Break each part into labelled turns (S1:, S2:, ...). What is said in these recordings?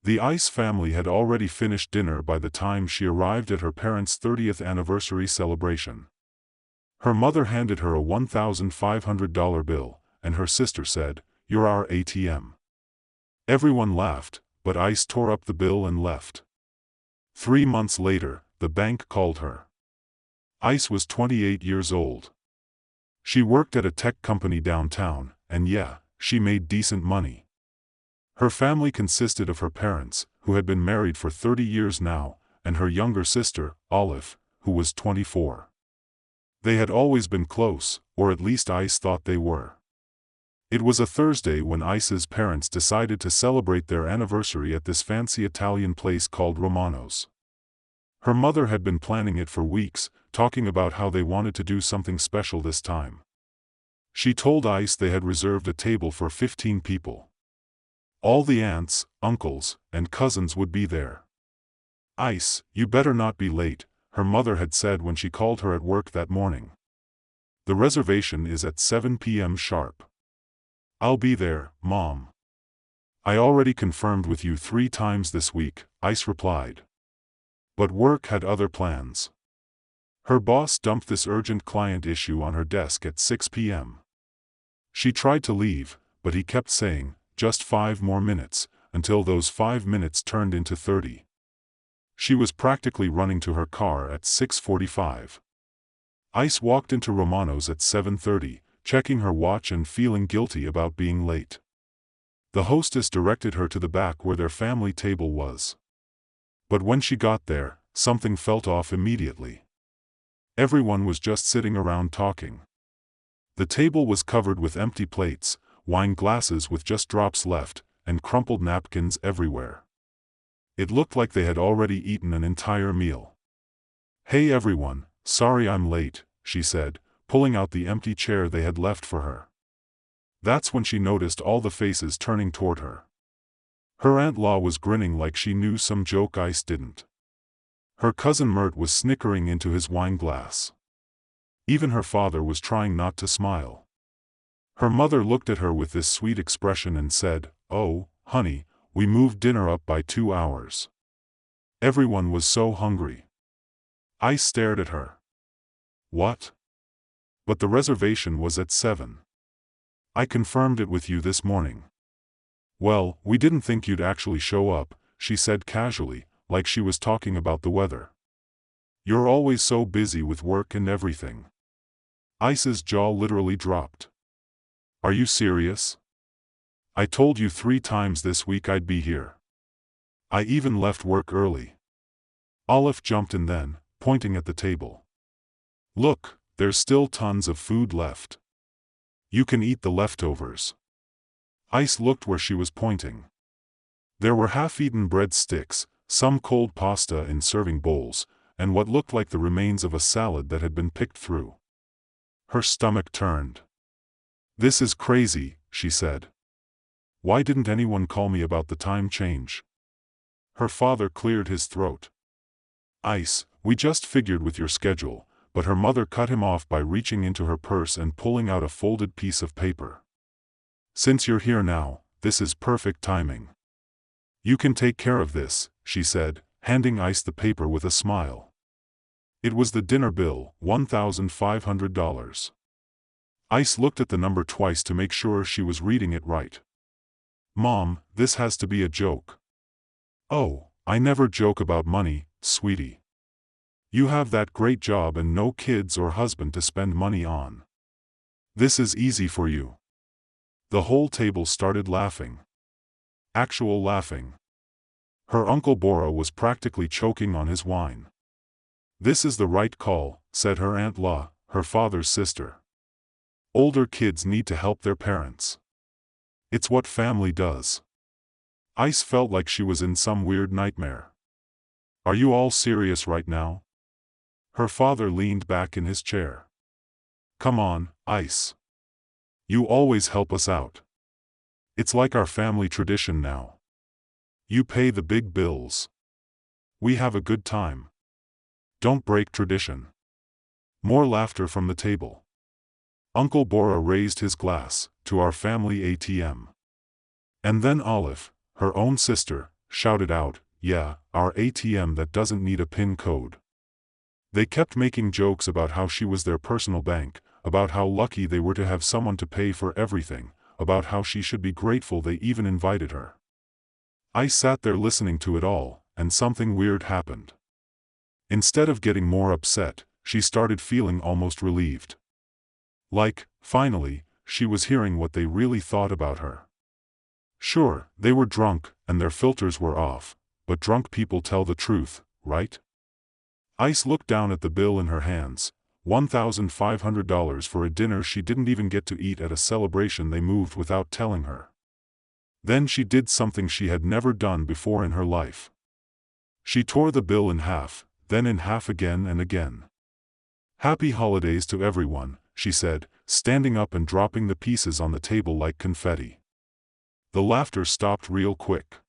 S1: The Ice family had already finished dinner by the time she arrived at her parents' 30th anniversary celebration. Her mother handed her a $1,500 bill, and her sister said, "You're our ATM." Everyone laughed, but Ice tore up the bill and left. 3 months later, the bank called her. Ice was 28 years old. She worked at a tech company downtown, and yeah, she made decent money. Her family consisted of her parents, who had been married for 30 years now, and her younger sister, Olive, who was 24. They had always been close, or at least Ice thought they were. It was a Thursday when Ice's parents decided to celebrate their anniversary at this fancy Italian place called Romano's. Her mother had been planning it for weeks, talking about how they wanted to do something special this time. She told Ice they had reserved a table for 15 people. All the aunts, uncles, and cousins would be there. "Ice, you better not be late," her mother had said when she called her at work that morning. "The reservation is at 7 p.m. sharp." "I'll be there, Mom. I already confirmed with you 3 times this week," Ice replied. But work had other plans. Her boss dumped this urgent client issue on her desk at 6 p.m. She tried to leave, but he kept saying, "Just 5 more minutes," until those 5 minutes turned into 30. She was practically running to her car at 6:45. Ice walked into Romano's at 7:30, checking her watch and feeling guilty about being late. The hostess directed her to the back where their family table was. But when she got there, something felt off immediately. Everyone was just sitting around talking. The table was covered with empty plates, wine glasses with just drops left, and crumpled napkins everywhere. It looked like they had already eaten an entire meal. "Hey everyone, sorry I'm late," she said, pulling out the empty chair they had left for her. That's when she noticed all the faces turning toward her. Her aunt-in-law was grinning like she knew some joke Ice didn't. Her cousin Mert was snickering into his wine glass. Even her father was trying not to smile. Her mother looked at her with this sweet expression and said, "Oh, honey, we moved dinner up by 2 hours." Everyone was so hungry. Ice stared at her. "What? But the reservation was at 7. I confirmed it with you this morning." "Well, we didn't think you'd actually show up," she said casually, like she was talking about the weather. "You're always so busy with work and everything." Ice's jaw literally dropped. "Are you serious? I told you 3 times this week I'd be here. I even left work early." Olive jumped in then, pointing at the table. "Look, there's still tons of food left. You can eat the leftovers." Ice looked where she was pointing. There were half-eaten bread sticks, some cold pasta in serving bowls, and what looked like the remains of a salad that had been picked through. Her stomach turned. "This is crazy," she said. "Why didn't anyone call me about the time change?" Her father cleared his throat. "Ice, we just figured with your schedule," but her mother cut him off by reaching into her purse and pulling out a folded piece of paper. "Since you're here now, this is perfect timing. You can take care of this," she said, handing Ice the paper with a smile. It was the dinner bill, $1,500. Ice looked at the number twice to make sure she was reading it right. "Mom, this has to be a joke." "Oh, I never joke about money, sweetie. You have that great job and no kids or husband to spend money on. This is easy for you." The whole table started laughing. Actual laughing. Her Uncle Bora was practically choking on his wine. "This is the right call," said her aunt-in-law, her father's sister. "Older kids need to help their parents. It's what family does." Ice felt like she was in some weird nightmare. "Are you all serious right now?" Her father leaned back in his chair. "Come on, Ice. You always help us out. It's like our family tradition now. You pay the big bills. We have a good time. Don't break tradition." More laughter from the table. Uncle Bora raised his glass, "To our family ATM." And then Olive, her own sister, shouted out, "Yeah, our ATM that doesn't need a PIN code." They kept making jokes about how she was their personal bank, about how lucky they were to have someone to pay for everything, about how she should be grateful they even invited her. I sat there listening to it all, and something weird happened. Instead of getting more upset, she started feeling almost relieved. Like, finally, she was hearing what they really thought about her. Sure, they were drunk, and their filters were off, but drunk people tell the truth, right? Ice looked down at the bill in her hands, $1,500 for a dinner she didn't even get to eat at a celebration they moved without telling her. Then she did something she had never done before in her life. She tore the bill in half, then in half again and again. "Happy holidays to everyone," she said, standing up and dropping the pieces on the table like confetti. The laughter stopped real quick.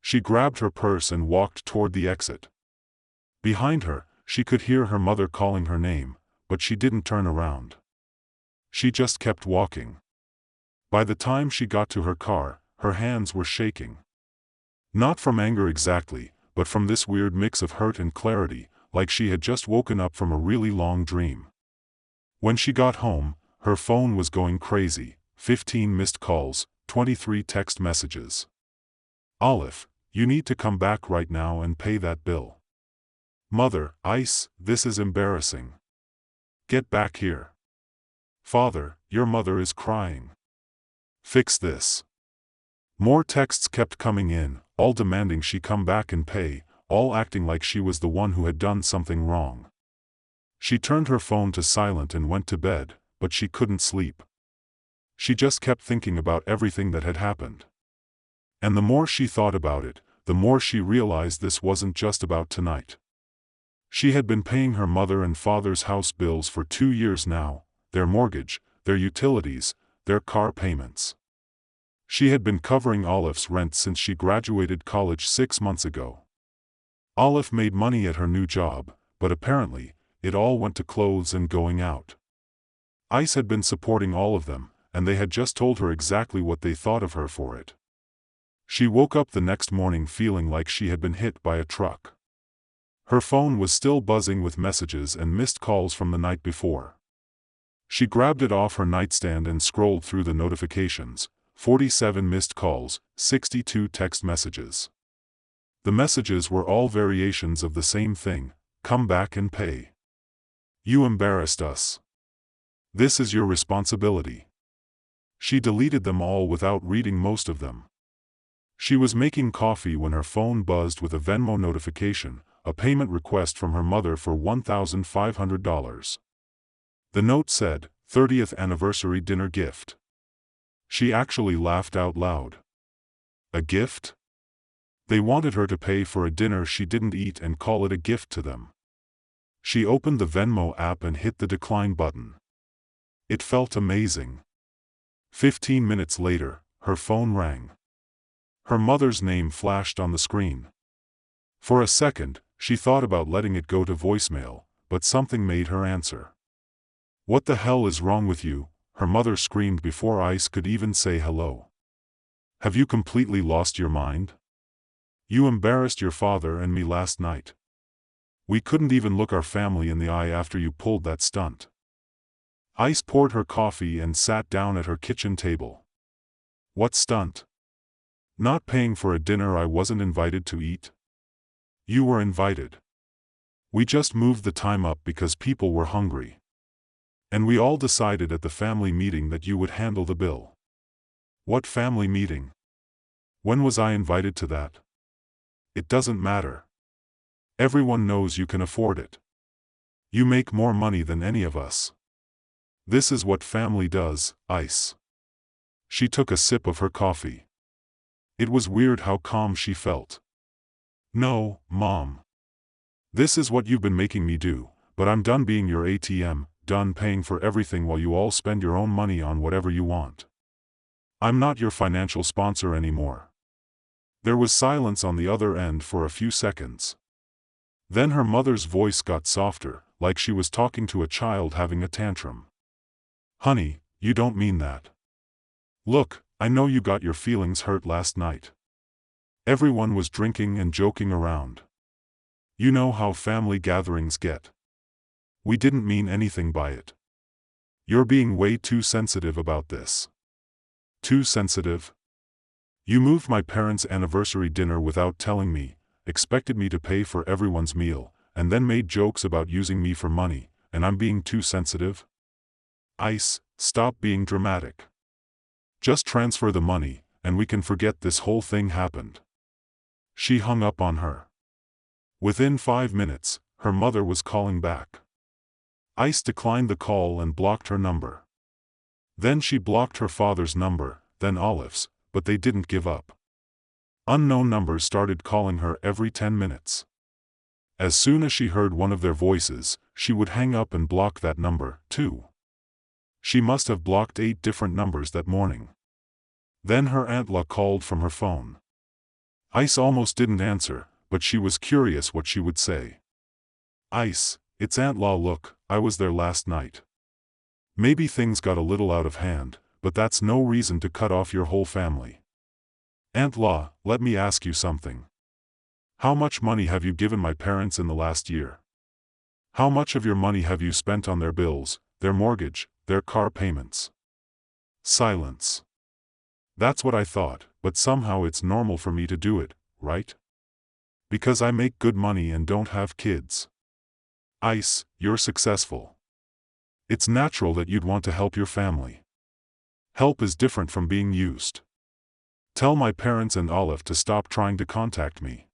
S1: She grabbed her purse and walked toward the exit. Behind her, she could hear her mother calling her name, but she didn't turn around. She just kept walking. By the time she got to her car, her hands were shaking. Not from anger exactly, but from this weird mix of hurt and clarity, like she had just woken up from a really long dream. When she got home, her phone was going crazy, 15 missed calls, 23 text messages. "Olive, you need to come back right now and pay that bill." "Mother, Ice, this is embarrassing. Get back here." "Father, your mother is crying. Fix this." More texts kept coming in, all demanding she come back and pay, all acting like she was the one who had done something wrong. She turned her phone to silent and went to bed, but she couldn't sleep. She just kept thinking about everything that had happened. And the more she thought about it, the more she realized this wasn't just about tonight. She had been paying her mother and father's house bills for 2 years now, their mortgage, their utilities, their car payments. She had been covering Olive's rent since she graduated college 6 months ago. Olive made money at her new job, but apparently, it all went to clothes and going out. Ice had been supporting all of them, and they had just told her exactly what they thought of her for it. She woke up the next morning feeling like she had been hit by a truck. Her phone was still buzzing with messages and missed calls from the night before. She grabbed it off her nightstand and scrolled through the notifications. 47 missed calls, 62 text messages. The messages were all variations of the same thing: "Come back and pay. You embarrassed us. This is your responsibility." She deleted them all without reading most of them. She was making coffee when her phone buzzed with a Venmo notification, a payment request from her mother for $1,500. The note said, "30th anniversary dinner gift." She actually laughed out loud. A gift? They wanted her to pay for a dinner she didn't eat and call it a gift to them. She opened the Venmo app and hit the decline button. It felt amazing. 15 minutes later, her phone rang. Her mother's name flashed on the screen. For a second, she thought about letting it go to voicemail, but something made her answer. "What the hell is wrong with you?" her mother screamed before Ice could even say hello. "Have you completely lost your mind? You embarrassed your father and me last night. We couldn't even look our family in the eye after you pulled that stunt." Ice poured her coffee and sat down at her kitchen table. "What stunt? Not paying for a dinner I wasn't invited to eat?" "You were invited. We just moved the time up because people were hungry. And we all decided at the family meeting that you would handle the bill." "What family meeting? When was I invited to that?" "It doesn't matter. Everyone knows you can afford it. You make more money than any of us. This is what family does, Ice." She took a sip of her coffee. It was weird how calm she felt. "No, Mom. This is what you've been making me do, but I'm done being your ATM, done paying for everything while you all spend your own money on whatever you want. I'm not your financial sponsor anymore." There was silence on the other end for a few seconds. Then her mother's voice got softer, like she was talking to a child having a tantrum. "Honey, you don't mean that. Look, I know you got your feelings hurt last night. Everyone was drinking and joking around. You know how family gatherings get. We didn't mean anything by it. You're being way too sensitive about this. Too sensitive? You moved my parents' anniversary dinner without telling me, expected me to pay for everyone's meal, and then made jokes about using me for money, and I'm being too sensitive? Ice, stop being dramatic. Just transfer the money, and we can forget this whole thing happened. She hung up on her. Within 5 minutes, her mother was calling back. Ice declined the call and blocked her number. Then she blocked her father's number, then Olive's, but they didn't give up. Unknown numbers started calling her every 10 minutes. As soon as she heard one of their voices, she would hang up and block that number, too. She must have blocked 8 different numbers that morning. Then her Aunt La called from her phone. Ice almost didn't answer, but she was curious what she would say. Ice, it's Aunt La. Look, I was there last night. Maybe things got a little out of hand, but that's no reason to cut off your whole family. Aunt La, let me ask you something. How much money have you given my parents in the last year? How much of your money have you spent on their bills, their mortgage, their car payments? Silence. That's what I thought, but somehow it's normal for me to do it, right? Because I make good money and don't have kids. Ice, you're successful. It's natural that you'd want to help your family. Help is different from being used. Tell my parents and Olive to stop trying to contact me.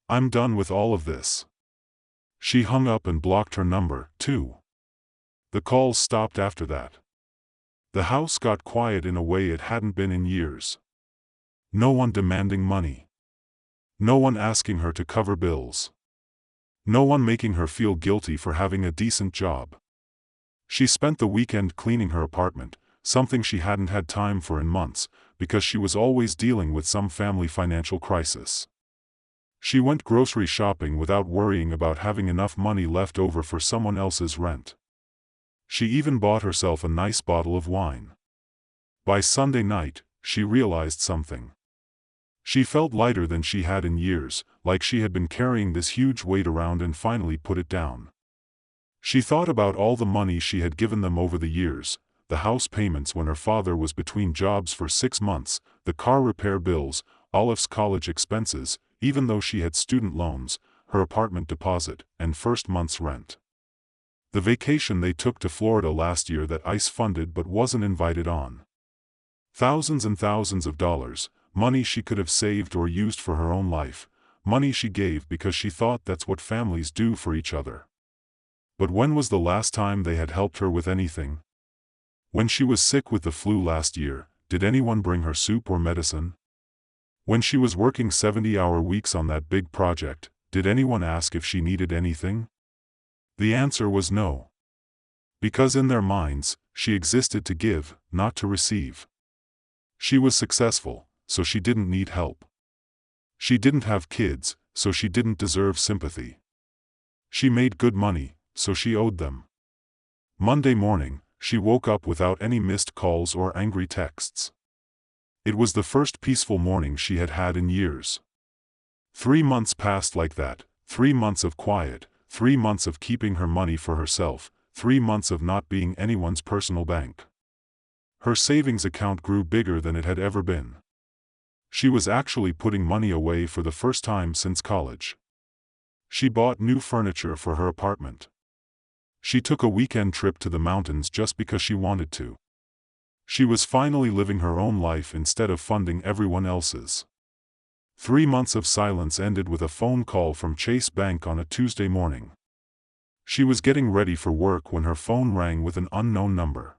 S1: I'm done with all of this. She hung up and blocked her number, too. The calls stopped after that. The house got quiet in a way it hadn't been in years. No one demanding money. No one asking her to cover bills. No one making her feel guilty for having a decent job. She spent the weekend cleaning her apartment, something she hadn't had time for in months, because she was always dealing with some family financial crisis. She went grocery shopping without worrying about having enough money left over for someone else's rent. She even bought herself a nice bottle of wine. By Sunday night, she realized something. She felt lighter than she had in years, like she had been carrying this huge weight around and finally put it down. She thought about all the money she had given them over the years, the house payments when her father was between jobs for 6 months, the car repair bills, Olive's college expenses, even though she had student loans, her apartment deposit, and first month's rent. The vacation they took to Florida last year that Ice funded but wasn't invited on. Thousands and thousands of dollars, money she could have saved or used for her own life, money she gave because she thought that's what families do for each other. But when was the last time they had helped her with anything? When she was sick with the flu last year, did anyone bring her soup or medicine? When she was working 70-hour weeks on that big project, did anyone ask if she needed anything? The answer was no. Because in their minds, she existed to give, not to receive. She was successful, so she didn't need help. She didn't have kids, so she didn't deserve sympathy. She made good money, so she owed them. Monday morning, she woke up without any missed calls or angry texts. It was the first peaceful morning she had had in years. 3 months passed like that, 3 months of quiet, 3 months of keeping her money for herself, 3 months of not being anyone's personal bank. Her savings account grew bigger than it had ever been. She was actually putting money away for the first time since college. She bought new furniture for her apartment. She took a weekend trip to the mountains just because she wanted to. She was finally living her own life instead of funding everyone else's. 3 months of silence ended with a phone call from Chase Bank on a Tuesday morning. She was getting ready for work when her phone rang with an unknown number.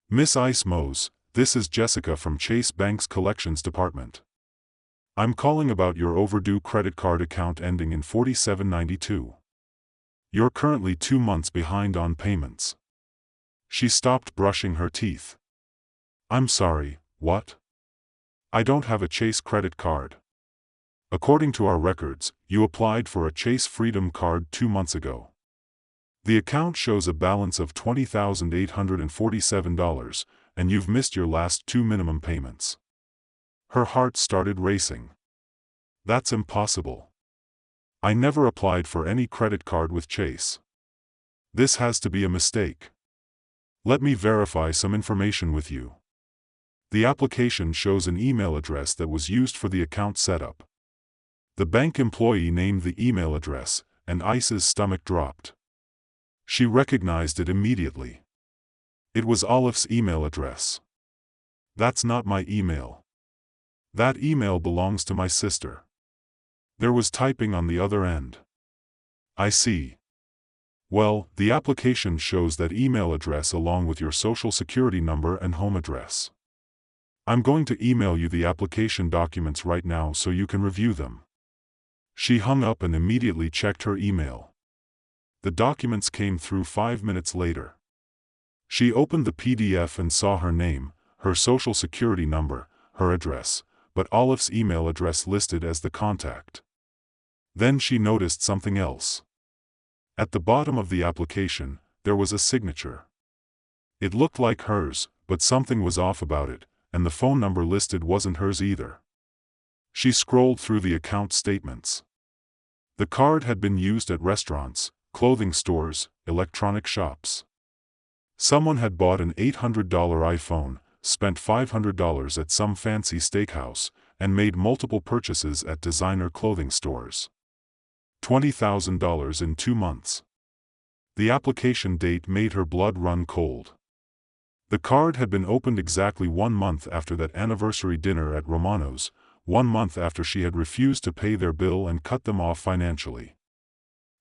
S1: Miss Ice Mose, this is Jessica from Chase Bank's Collections Department. I'm calling about your overdue credit card account ending in 4792. You're currently 2 months behind on payments. She stopped brushing her teeth. I'm sorry, what? I don't have a Chase credit card. According to our records, you applied for a Chase Freedom card 2 months ago. The account shows a balance of $20,847, and you've missed your last 2 minimum payments. Her heart started racing. That's impossible. I never applied for any credit card with Chase. This has to be a mistake. Let me verify some information with you. The application shows an email address that was used for the account setup. The bank employee named the email address, and Ice's stomach dropped. She recognized it immediately. It was Olive's email address. That's not my email. That email belongs to my sister. There was typing on the other end. I see. Well, the application shows that email address along with your social security number and home address. I'm going to email you the application documents right now so you can review them. She hung up and immediately checked her email. The documents came through 5 minutes later. She opened the PDF and saw her name, her social security number, her address, but Olive's email address listed as the contact. Then she noticed something else. At the bottom of the application, there was a signature. It looked like hers, but something was off about it, and the phone number listed wasn't hers either. She scrolled through the account statements. The card had been used at restaurants, clothing stores, electronic shops. Someone had bought an $800 iPhone, spent $500 at some fancy steakhouse, and made multiple purchases at designer clothing stores. $20,000 in 2 months. The application date made her blood run cold. The card had been opened exactly 1 month after that anniversary dinner at Romano's, 1 month after she had refused to pay their bill and cut them off financially.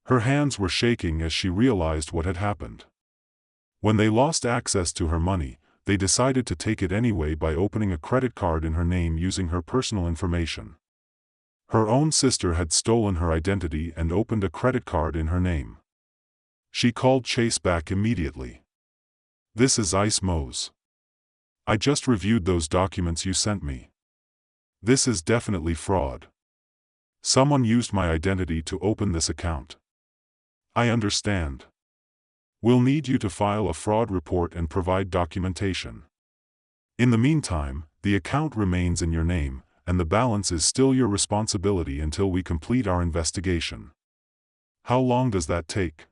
S1: Her hands were shaking as she realized what had happened. When they lost access to her money, they decided to take it anyway by opening a credit card in her name using her personal information. Her own sister had stolen her identity and opened a credit card in her name. She called Chase back immediately. "This is Ice Mose. I just reviewed those documents you sent me. This is definitely fraud. Someone used my identity to open this account. I understand. We'll need you to file a fraud report and provide documentation. In the meantime, the account remains in your name, and the balance is still your responsibility until we complete our investigation." "How long does that take?"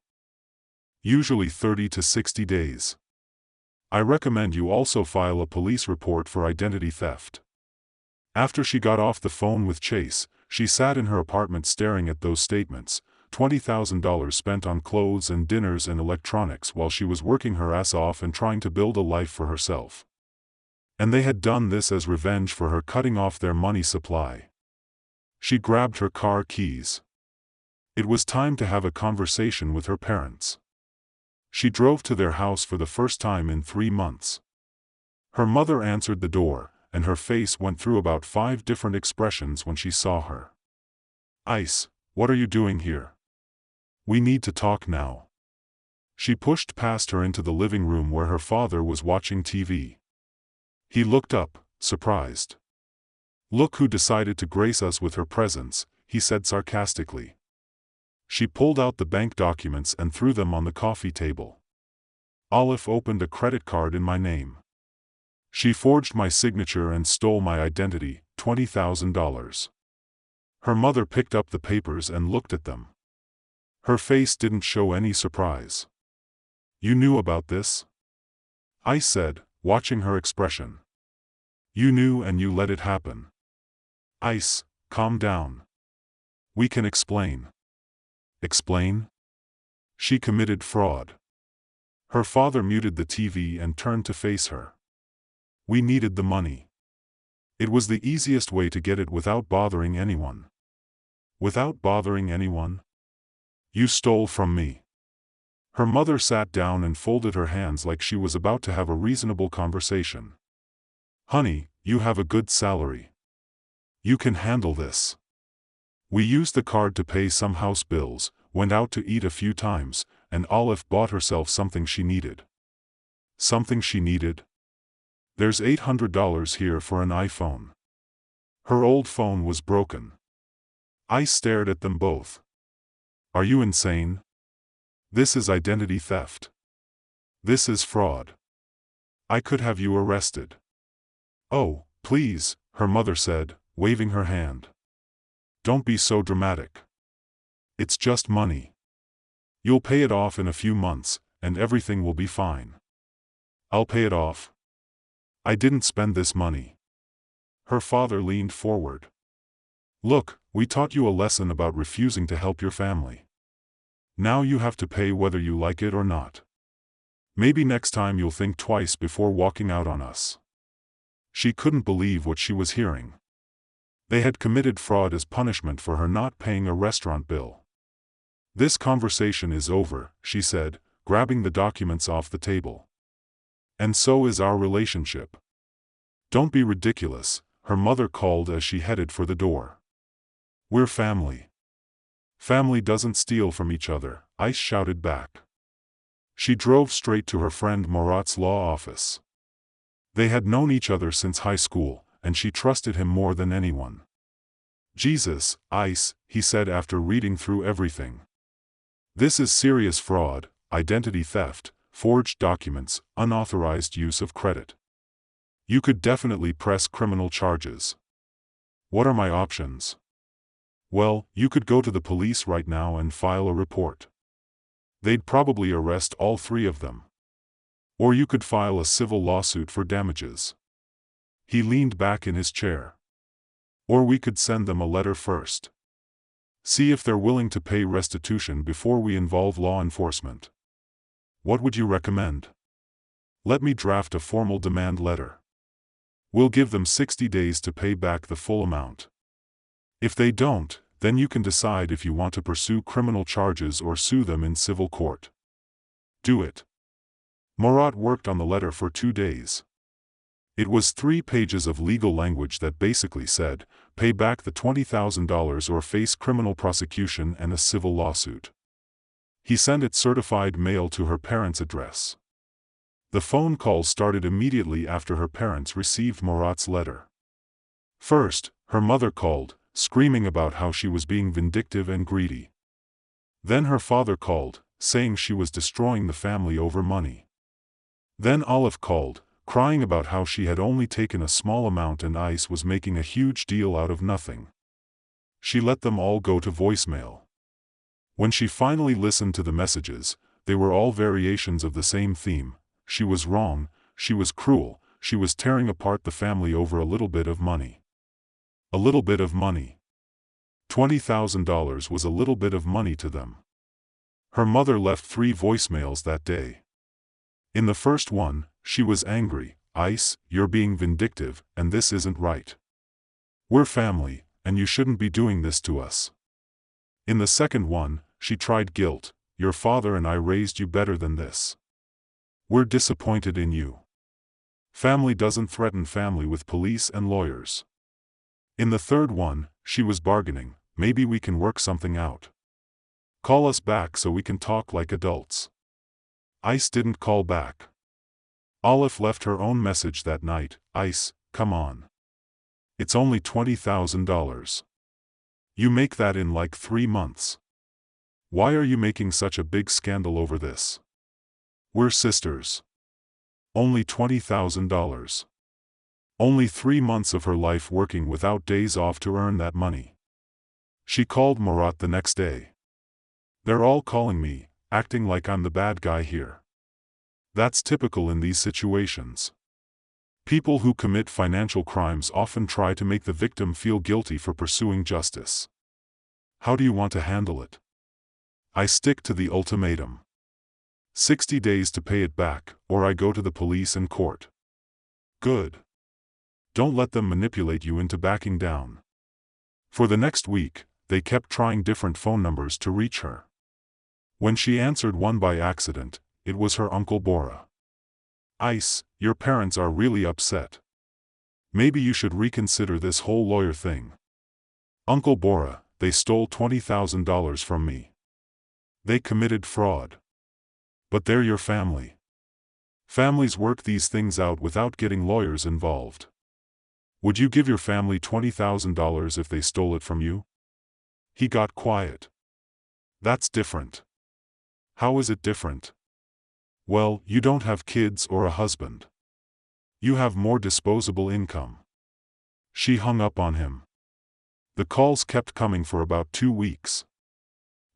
S1: "Usually 30 to 60 days. I recommend you also file a police report for identity theft." After she got off the phone with Chase, she sat in her apartment staring at those statements, $20,000 spent on clothes and dinners and electronics while she was working her ass off and trying to build a life for herself. And they had done this as revenge for her cutting off their money supply. She grabbed her car keys. It was time to have a conversation with her parents. She drove to their house for the first time in 3 months. Her mother answered the door, and her face went through about 5 different expressions when she saw her. "Ice, what are you doing here? We need to talk now." She pushed past her into the living room where her father was watching TV. He looked up, surprised. "Look who decided to grace us with her presence," he said sarcastically. She pulled out the bank documents and threw them on the coffee table. "Olive opened a credit card in my name. She forged my signature and stole my identity, $20,000. Her mother picked up the papers and looked at them. Her face didn't show any surprise. "You knew about this?" I said, watching her expression. "You knew and you let it happen." "Ice, calm down. We can explain." "Explain?" "She committed fraud." Her father muted the TV and turned to face her. "We needed the money. It was the easiest way to get it without bothering anyone." "Without bothering anyone? You stole from me." Her mother sat down and folded her hands like she was about to have a reasonable conversation. "Honey, you have a good salary. You can handle this. We used the card to pay some house bills, went out to eat a few times, and Olive bought herself something she needed." "Something she needed?" "There's $800 here for an iPhone." Her old phone was broken. I stared at them both. "Are you insane? This is identity theft. This is fraud. I could have you arrested." "Oh, please," her mother said, waving her hand. Don't be so dramatic. It's just money. You'll pay it off in a few months, and everything will be fine. I'll pay it off. I didn't spend this money. Her father leaned forward. Look, we taught you a lesson about refusing to help your family. Now you have to pay whether you like it or not. Maybe next time you'll think twice before walking out on us. She couldn't believe what she was hearing. They had committed fraud as punishment for her not paying a restaurant bill. This conversation is over, she said, grabbing the documents off the table. And so is our relationship. Don't be ridiculous, her mother called as she headed for the door. We're family. Family doesn't steal from each other, Ice shouted back. She drove straight to her friend Murat's law office. They had known each other since high school, and she trusted him more than anyone. Jesus, Ice, he said after reading through everything. This is serious fraud, identity theft, forged documents, unauthorized use of credit. You could definitely press criminal charges. What are my options? Well, you could go to the police right now and file a report. They'd probably arrest all three of them. Or you could file a civil lawsuit for damages. He leaned back in his chair. Or we could send them a letter first. See if they're willing to pay restitution before we involve law enforcement. What would you recommend? Let me draft a formal demand letter. We'll give them 60 days to pay back the full amount. If they don't, then you can decide if you want to pursue criminal charges or sue them in civil court. Do it. Murat worked on the letter for 2 days. It was 3 pages of legal language that basically said, pay back the $20,000 or face criminal prosecution and a civil lawsuit. He sent it certified mail to her parents' address. The phone call started immediately after her parents received Murat's letter. First, her mother called, screaming about how she was being vindictive and greedy. Then her father called, saying she was destroying the family over money. Then Olive called, crying about how she had only taken a small amount and Ice was making a huge deal out of nothing. She let them all go to voicemail. When she finally listened to the messages, they were all variations of the same theme. She was wrong, she was cruel, she was tearing apart the family over a little bit of money. A little bit of money. $20,000 was a little bit of money to them. Her mother left 3 voicemails that day. In the first one, she was angry. Ice, you're being vindictive, and this isn't right. We're family, and you shouldn't be doing this to us. In the second one, she tried guilt. Your father and I raised you better than this. We're disappointed in you. Family doesn't threaten family with police and lawyers. In the third one, she was bargaining. Maybe we can work something out. Call us back so we can talk like adults. Ice didn't call back. Olive left her own message that night. Ice, come on. It's only $20,000. You make that in like 3 months. Why are you making such a big scandal over this? We're sisters. Only $20,000. Only 3 months of her life working without days off to earn that money. She called Murat the next day. They're all calling me, acting like I'm the bad guy here. That's typical in these situations. People who commit financial crimes often try to make the victim feel guilty for pursuing justice. How do you want to handle it? I stick to the ultimatum. 60 days to pay it back, or I go to the police and court. Good. Don't let them manipulate you into backing down. For the next week, they kept trying different phone numbers to reach her. When she answered one by accident, it was her Uncle Bora. Ice, your parents are really upset. Maybe you should reconsider this whole lawyer thing. Uncle Bora, they stole $20,000 from me. They committed fraud. But they're your family. Families work these things out without getting lawyers involved. Would you give your family $20,000 if they stole it from you? He got quiet. That's different. How is it different? Well, you don't have kids or a husband. You have more disposable income. She hung up on him. The calls kept coming for about 2 weeks.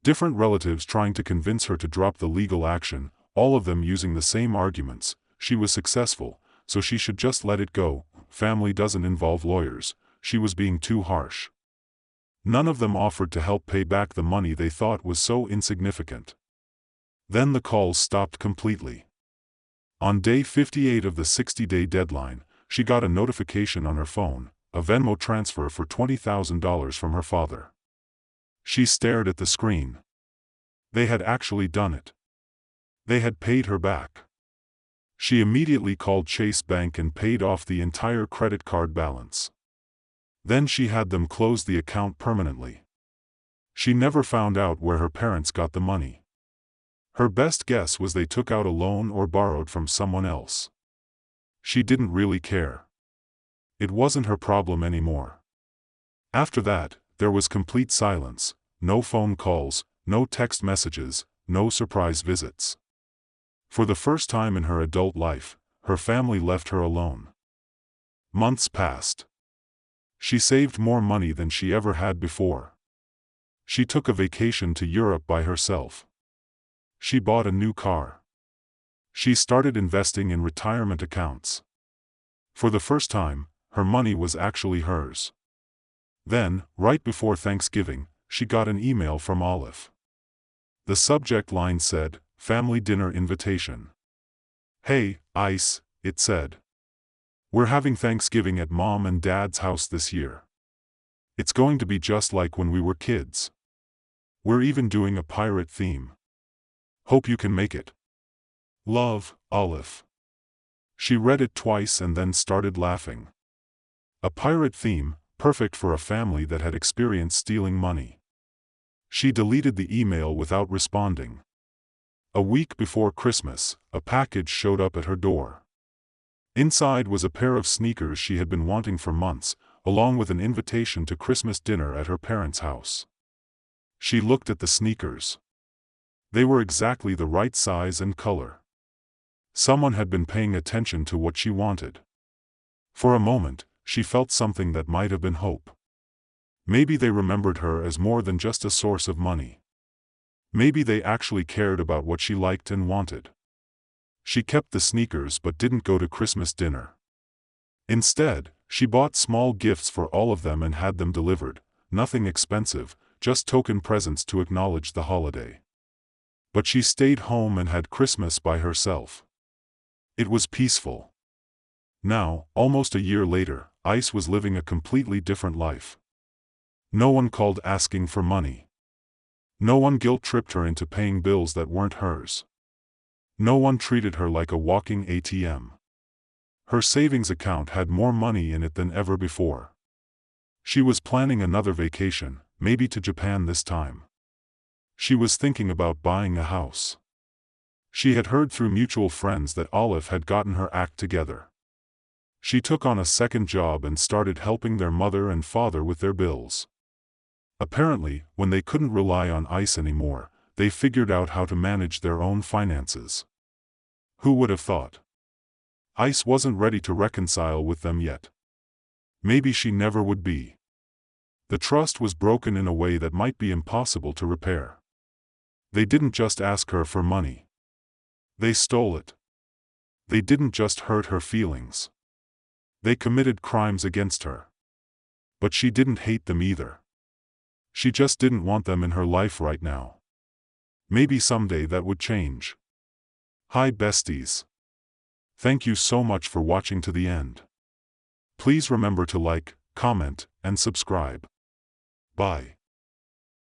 S1: Different relatives trying to convince her to drop the legal action, all of them using the same arguments. She was successful, so she should just let it go. Family doesn't involve lawyers. She was being too harsh. None of them offered to help pay back the money they thought was so insignificant. Then the calls stopped completely. On day 58 of the 60-day deadline, she got a notification on her phone, a Venmo transfer for $20,000 from her father. She stared at the screen. They had actually done it. They had paid her back. She immediately called Chase Bank and paid off the entire credit card balance. Then she had them close the account permanently. She never found out where her parents got the money. Her best guess was they took out a loan or borrowed from someone else. She didn't really care. It wasn't her problem anymore. After that, there was complete silence, no phone calls, no text messages, no surprise visits. For the first time in her adult life, her family left her alone. Months passed. She saved more money than she ever had before. She took a vacation to Europe by herself. She bought a new car. She started investing in retirement accounts. For the first time, her money was actually hers. Then, right before Thanksgiving, she got an email from Olive. The subject line said, "Family dinner invitation." "Hey, Ice," it said. "We're having Thanksgiving at Mom and Dad's house this year. It's going to be just like when we were kids. We're even doing a pirate theme. Hope you can make it. Love, Olive." She read it twice and then started laughing. A pirate theme, perfect for a family that had experienced stealing money. She deleted the email without responding. A week before Christmas, a package showed up at her door. Inside was a pair of sneakers she had been wanting for months, along with an invitation to Christmas dinner at her parents' house. She looked at the sneakers. They were exactly the right size and color. Someone had been paying attention to what she wanted. For a moment, she felt something that might have been hope. Maybe they remembered her as more than just a source of money. Maybe they actually cared about what she liked and wanted. She kept the sneakers but didn't go to Christmas dinner. Instead, she bought small gifts for all of them and had them delivered, nothing expensive, just token presents to acknowledge the holiday. But she stayed home and had Christmas by herself. It was peaceful. Now, almost a year later, Ice was living a completely different life. No one called asking for money. No one guilt-tripped her into paying bills that weren't hers. No one treated her like a walking ATM. Her savings account had more money in it than ever before. She was planning another vacation, maybe to Japan this time. She was thinking about buying a house. She had heard through mutual friends that Olive had gotten her act together. She took on a second job and started helping their mother and father with their bills. Apparently, when they couldn't rely on Ice anymore, they figured out how to manage their own finances. Who would have thought? Ice wasn't ready to reconcile with them yet. Maybe she never would be. The trust was broken in a way that might be impossible to repair. They didn't just ask her for money. They stole it. They didn't just hurt her feelings. They committed crimes against her. But she didn't hate them either. She just didn't want them in her life right now. Maybe someday that would change. Hi besties. Thank you so much for watching to the end. Please remember to like, comment, and subscribe. Bye.